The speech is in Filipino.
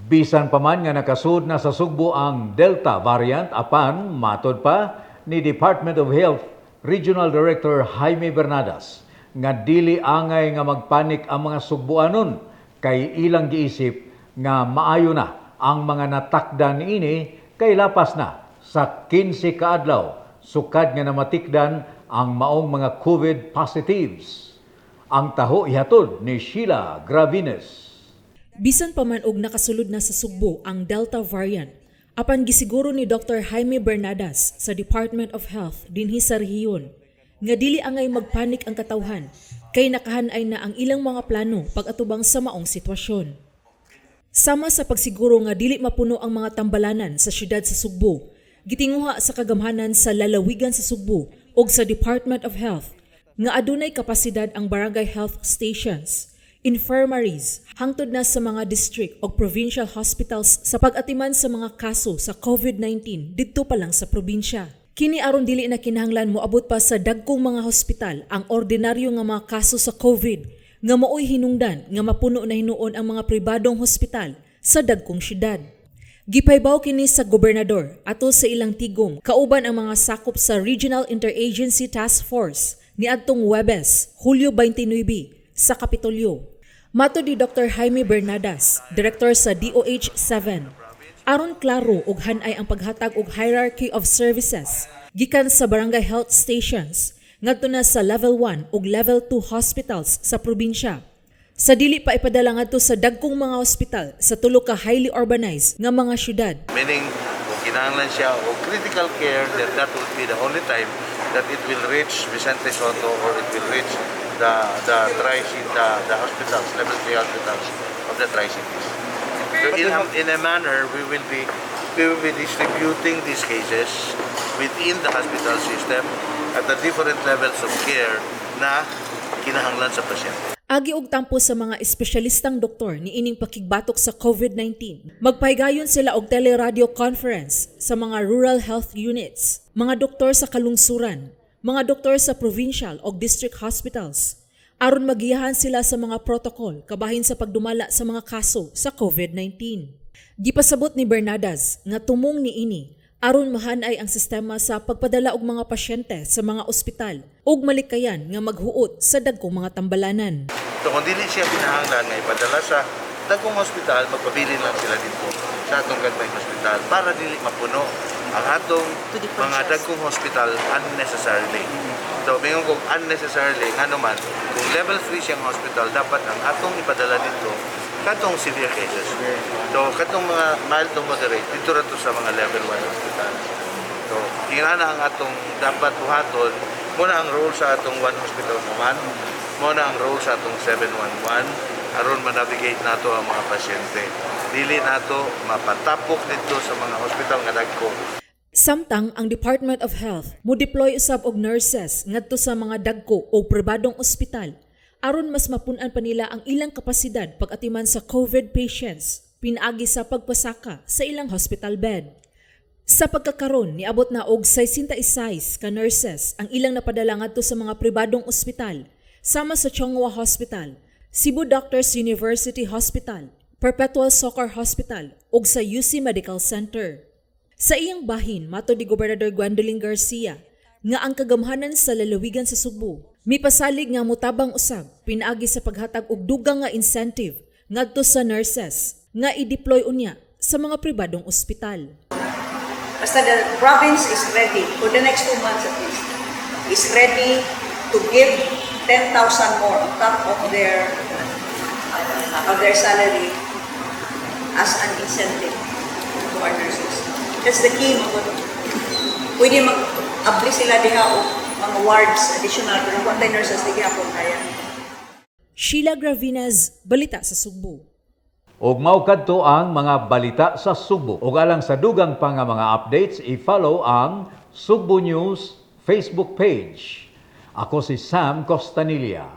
Bisan pa man nga nakasud na sa Sugbo ang Delta variant apan matod pa ni Department of Health Regional Director Jaime Bernadas nga dili angay nga magpanik ang mga Sugboanon kay ilang giisip nga maayo na ang mga natakdan niini kay lapas na sa 15 ka adlaw sukad nga namatikdan ang maong mga COVID positives. Ang taho ihatod ni Sheila Gravines. Bisan pa man og nakasulod na sa Sugbo ang Delta variant, apan gisiguro ni Dr. Jaime Bernadas sa Department of Health dinhi sa rehiyon nga dili angay magpanik ang katawhan kay nakahanay na ang ilang mga plano pag-atubang sa maong sitwasyon. Sama sa pagsiguro nga dili mapuno ang mga tambalanan sa syudad sa Sugbo, gitinguha sa kagamhanan sa lalawigan sa Sugbo ug sa Department of Health nga adunay kapasidad ang barangay health stations, infirmaries, hangtod na sa mga district o provincial hospitals sa pag-atiman sa mga kaso sa COVID-19 didto pa lang sa probinsya. Kini aron dili na kinahanglan moabot pa sa dagkong mga hospital ang ordinaryo nga mga kaso sa COVID nga maoy hinungdan nga mapuno na hinuon ang mga pribadong hospital sa dagkong syudad. Gipaybaw kini sa gobernador ato sa ilang tigom kauban ang mga sakop sa Regional Interagency Task Force niadtong Huwebes, Hulyo 29 sa Kapitolyo. Mato ni Dr. Jaime Bernadas, Director sa DOH-7, aron klaro ug hanay ang paghatag og hierarchy of services gikan sa barangay health stations ngadto na sa level 1 ug level 2 hospitals sa probinsya. Sa dili pa ipadala ngadto sa dagkong mga hospital sa tulo ka highly urbanized nga mga syudad. Meaning, kung kinahanglan siya o critical care, then that would be the only time that it will reach Vicente Soto or it will reach the hospitals, level 3 hospitals of the Tri-Cities. So in a manner, we will be distributing these cases within the hospital system at the different levels of care na kinahanglan sa pasyente. Agi og tampo sa mga espesyalistang doktor ni ining pakigbatok sa COVID-19. Magpahigayon sila og teleradio conference sa mga rural health units, mga doktor sa kalungsuran, mga doktor sa provincial o district hospitals, aron magiyahan sila sa mga protocol kabahin sa pagdumala sa mga kaso sa COVID-19. Gipasabot ni Bernadas nga tumong niini aron mahanay ang sistema sa pagpadala og mga pasyente sa mga ospital ug malikayan nga maghuot sa dagkong mga tambalanan. So kung dili siya kinahanglan nga ipadala sa dagkong ospital, magpabilin lang sila dito sa atong gagmayng ospital para dili mapuno ang atong mga dagkong hospital unnecessarily. So mingon kung unnecessarily nga naman, kung level 3 siyang hospital, dapat ang atong ipadala dito katong severe cases. So katong mga mild to moderate dito ra to sa mga level 1 hospital. So ingana ang atong dapat buhaton muna ang role sa atong 1 hospital naman, muna ang role sa atong 711 aron ma-navigate nato ang mga pasyente. Dili nato mapatapok dito sa mga hospital nga dagko. Samtang ang Department of Health mo deploy usab og nurses ngadto sa mga dagko o pribadong ospital aron mas mapun-an pa nila ang ilang kapasidad pag-atiman sa COVID patients pinaagi sa pagpasaka sa ilang hospital bed. Sa pagkakaron, niabot na og 66 ka nurses ang ilang napadala ngadto sa mga pribadong ospital sama sa Chonghua Hospital, Cebu Doctors University Hospital, Perpetual Soccer Hospital ug sa UC Medical Center. Sa iyang bahin, mato ni Gobernador Gwendolyn Garcia nga ang kagamhanan sa lalawigan sa Sugbo mipasalig nga mutabang usab pinaagi sa paghatag og dugang nga incentive ngadto sa nurses nga i-deploy unya sa mga pribadong ospital. Basta the province is ready for the next 2 months at least, is ready to give 10,000 more on top of their salary as an incentive to our nurses. That's the key. Pwede mag-abli sila diha o mga wards additional pero kung tayo nurses di kaya po kaya. Sheila Gravines, Balita sa Sugbo. Og mao kadto ang mga balita sa Sugbo. Og alang sa dugang pa nga mga updates, i-follow ang Sugbo News Facebook page. Ako si Sam Costanilla.